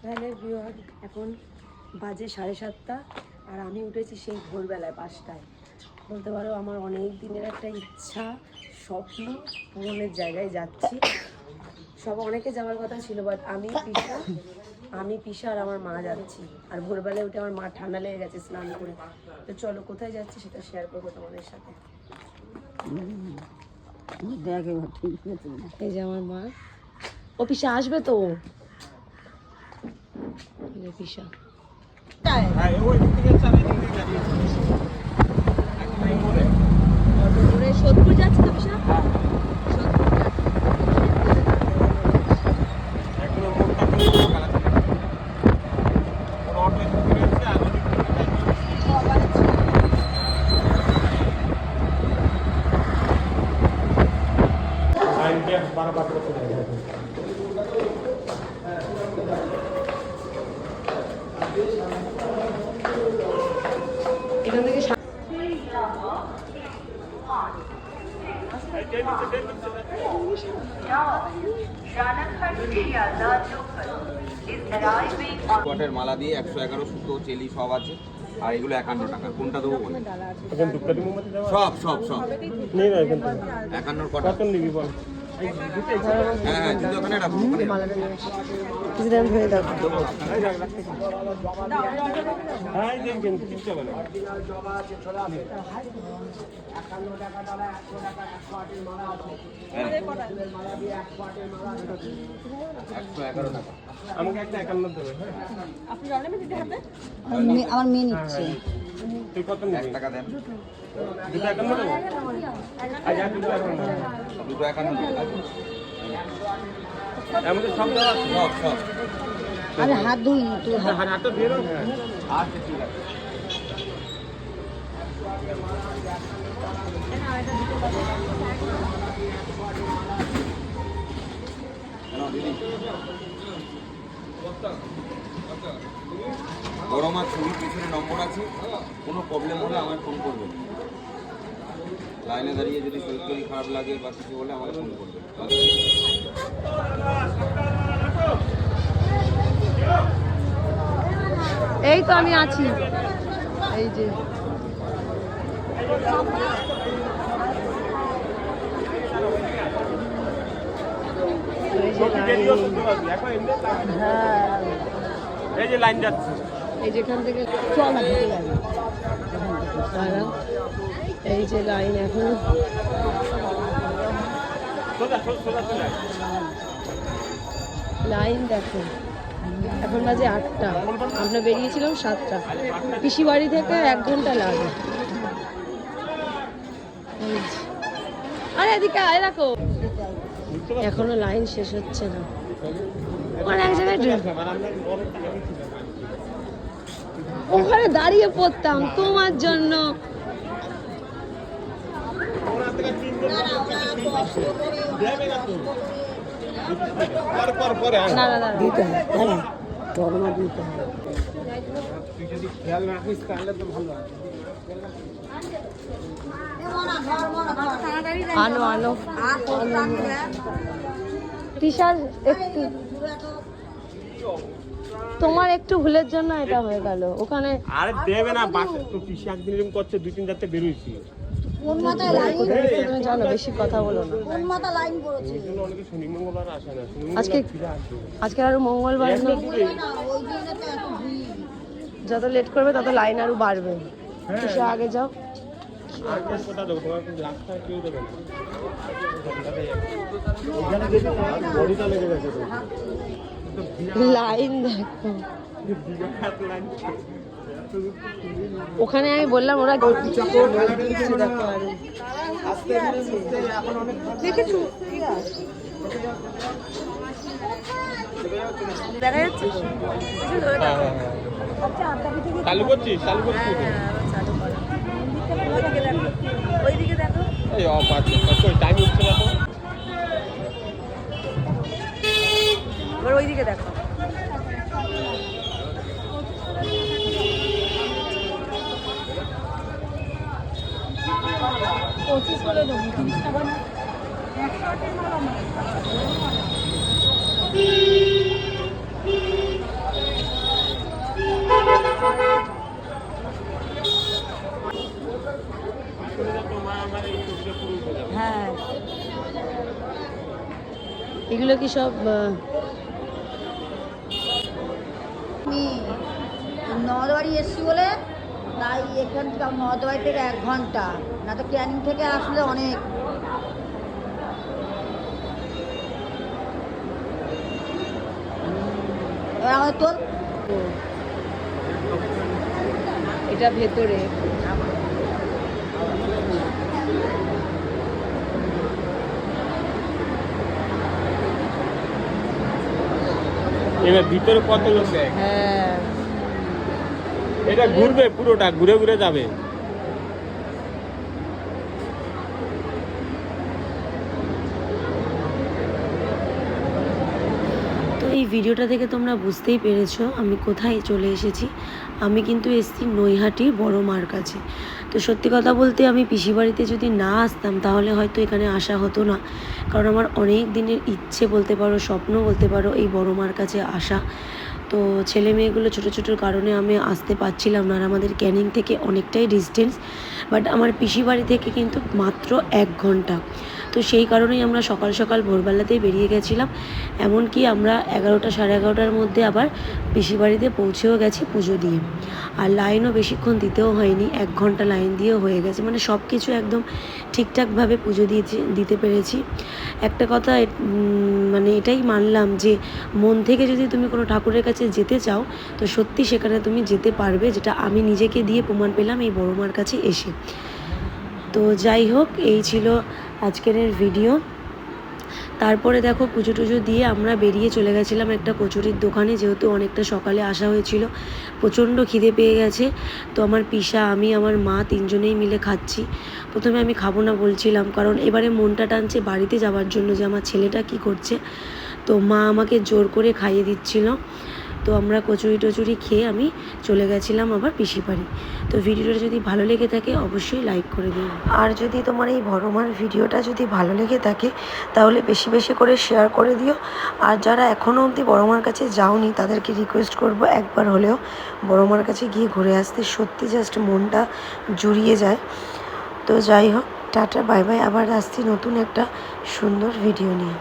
তাহলে ভিউয়ার এখন বাজে 7:30 আর আমি উঠেছি সেই ভোরবেলায় 5টায়। বলতে পারো আমার অনেক দিনের একটা ইচ্ছা, স্বপ্ন পূরণের জায়গায় যাচ্ছি। সব অনেকে যাওয়ার কথা ছিল, বাট আমি পিসা আর আমার মা যাচ্ছি। আর ভোরবেলায় উঠে আমার মা ঠান্ডা লেগে গেছে স্নান করে। তো চলো কোথায় যাচ্ছি সেটা শেয়ার করবো তোমাদের সাথে। এই যে আমার মা, ও পিসা আসবে তো, পিসা সোদপুর যাচ্ছে তো পিসা। এখান থেকে মালা দিয়ে 111 সুতো চেলি সব আছে। আর এগুলো 51 টাকা। কোনটা দেবো বলে? সব সব সব 51 কটা নিবি বল? হ্যাঁ তুই ওখানে রাখো। কিছুদিন ধরে দেখো আমাকে একটা 51 দেবে। আমার মেয়ে নিচ্ছে। তুই কত নিবি? 1 টাকা দেন। দুটো 51 দেবো। আচ্ছা দুটো 51 দেবো। আমাদের সব দেওয়া সব সব। আরে হাত ধুই তুই হাতটা দিয়ে দাও। আচ্ছা ঠিক আছে। বড় মাছ ছবির পিছনে নম্বর আছে, কোনো প্রবলেম হলে আমায় ফোন করবে। লাইনে দাঁড়িয়ে যদি শরীর খারাপ লাগে বা কিছু হলে আমাকে ফোন করবে। এই তো আমি আছি। এই যে এই যে লাইন যাচ্ছে, এই যেখান থেকে চল এই যে লাইন এখন লাইন দেখো, এখন বাজে 8টা, আমরা বেরিয়েছিলাম 7টা। পিসি বাড়ি থেকে 1 ঘন্টা লাগে। আরে এদিকে আয় দেখো, এখনো লাইন শেষ হচ্ছে না। মানে এক জায়গায় ওখানে দাঁড়িয়ে পড়তাম তোমার জন্য। না না না দিতে হয়, দরমা দিতে হয়। তুই যদি খেয়াল রাখিস তাহলে তো ভালো হয়। আনো আনো টিশার একটু, তোমার একটু ভুলের জন্য এটা হয়ে গেল ওখানে। আরে দেবে না, বাসে তো পিসি একদিন এরকম করছে, 2-3 রাতে বেরোইছি। কোন মাথায় লাইন পড়েছে তুমি জানো, বেশি কথা বলো না। কোন মাথায় লাইন পড়েছে? এই জন্য অনেকে শনি মঙ্গলবার আসে না। আজকে আরো মঙ্গলবার না, ওই জন্য তো এত ভিড়। যত লেট করবে তত লাইন আরো বাড়বে। টিশা আগে যাও। আগে কোথা দেবো, তোমার কিন্তু রাস্তায় কেউ দেবে না। বডিটা লেগে গেছে তো। লাইন দেখো ওখানে, আমি বললাম ওরা দেখেছো চালু করছিস? চালু করছিস? ওইদিকে দেখো, এই অফ আছে, কই টাইম হচ্ছে না তো। এবার ওইদিকে দেখো। পঁচিশ করে দেবো, 30 টাকা না। এগুলো কি সব আমি নদবাড়ি এসছি বলে তাই এখান থেকে নদবাড়ি থেকে 1 ঘন্টা, না তো ক্যানিং থেকে আসলে অনেক। এবার আমাদের তোর এটা ভেতরে এবার ভিতরে কত লোক দেয়? হ্যাঁ এটা ঘুরবে, পুরোটা ঘুরে ঘুরে যাবে। তো এই ভিডিওটা থেকে তোমরা বুঝতেই পেরেছো আমি কোথায় চলে এসেছি। আমি কিন্তু এসেছি নৈহাটি বড় মার কাছে। তো সত্যি কথা বলতে আমি পিসি বাড়িতে যদি না আসতাম তাহলে হয়তো এখানে আসা হতো না, কারণ আমার অনেক দিনের ইচ্ছে বলতে পারো, স্বপ্ন বলতে পারো এই বড় মার কাছে আসা। তো ছেলে মেয়েগুলো ছোটো ছোটোর কারণে আমি আসতে পারছিলাম না, আর আমাদের ক্যানিং থেকে অনেকটাই ডিস্টেন্স, বাট আমার পিসি বাড়ি থেকে কিন্তু মাত্র 1 ঘন্টা। তো সেই কারণেই আমরা সকাল সকাল ভোরবেলাতেই বেরিয়ে গেছিলাম। এমনকি আমরা 11টা সাড়ে 11টার মধ্যে আবার পিসি বাড়িতে পৌঁছেও গেছি পুজো দিয়ে। আর লাইনও বেশিক্ষণ দিতেও হয়নি, 1 ঘন্টা লাইন দিয়েও হয়ে গেছে, মানে সব কিছু একদম ঠিকঠাকভাবে পুজো দিতে পেরেছি। একটা কথা মানে এটাই মানলাম যে মন থেকে যদি তুমি কোনো ঠাকুরের কাছে যেতে চাও তো সত্যি সেখানে তুমি যেতে পারবে, যেটা আমি নিজেকে দিয়ে প্রমাণ পেলাম এই বড় মার কাছে এসে। তো যাই হোক, এই ছিল আজকের ভিডিও। তারপরে দেখো পুজো টুজো দিয়ে আমরা বেরিয়ে চলে গেছিলাম একটা কচুরির দোকানে, যেহেতু অনেকটা সকালে আসা হয়েছিল, প্রচণ্ড খিদে পেয়ে গেছে। তো আমার পিসা, আমি, আমার মা 3 জনেই মিলে খাচ্ছি। প্রথমে আমি খাবো না বলছিলাম, কারণ এবারে মনটা টানছে বাড়িতে যাওয়ার জন্য যে আমার ছেলেটা কি করছে। তো মা আমাকে জোর করে খাইয়ে দিচ্ছিল। তো আমরা কচুরি টচুরি খেয়ে আমি চলে গেছিলাম আবার পিসি বাড়ি। তো ভিডিওটা যদি ভালো লেগে থাকে অবশ্যই লাইক করে দিও, আর যদি তোমার এই বড় মার ভিডিওটা যদি ভালো লেগে থাকে তাহলে বেশি বেশি করে শেয়ার করে দিও। আর যারা এখনও অবধি বড় মার কাছে যাওনি তাদেরকে রিকোয়েস্ট করব একবার হলেও বড় মার কাছে গিয়ে ঘুরে আসতে, সত্যি জাস্ট মনটা জুড়িয়ে যায়। তো যাই হোক, টাটা বাই বাই, আবার আসছি নতুন একটা সুন্দর ভিডিও নিয়ে।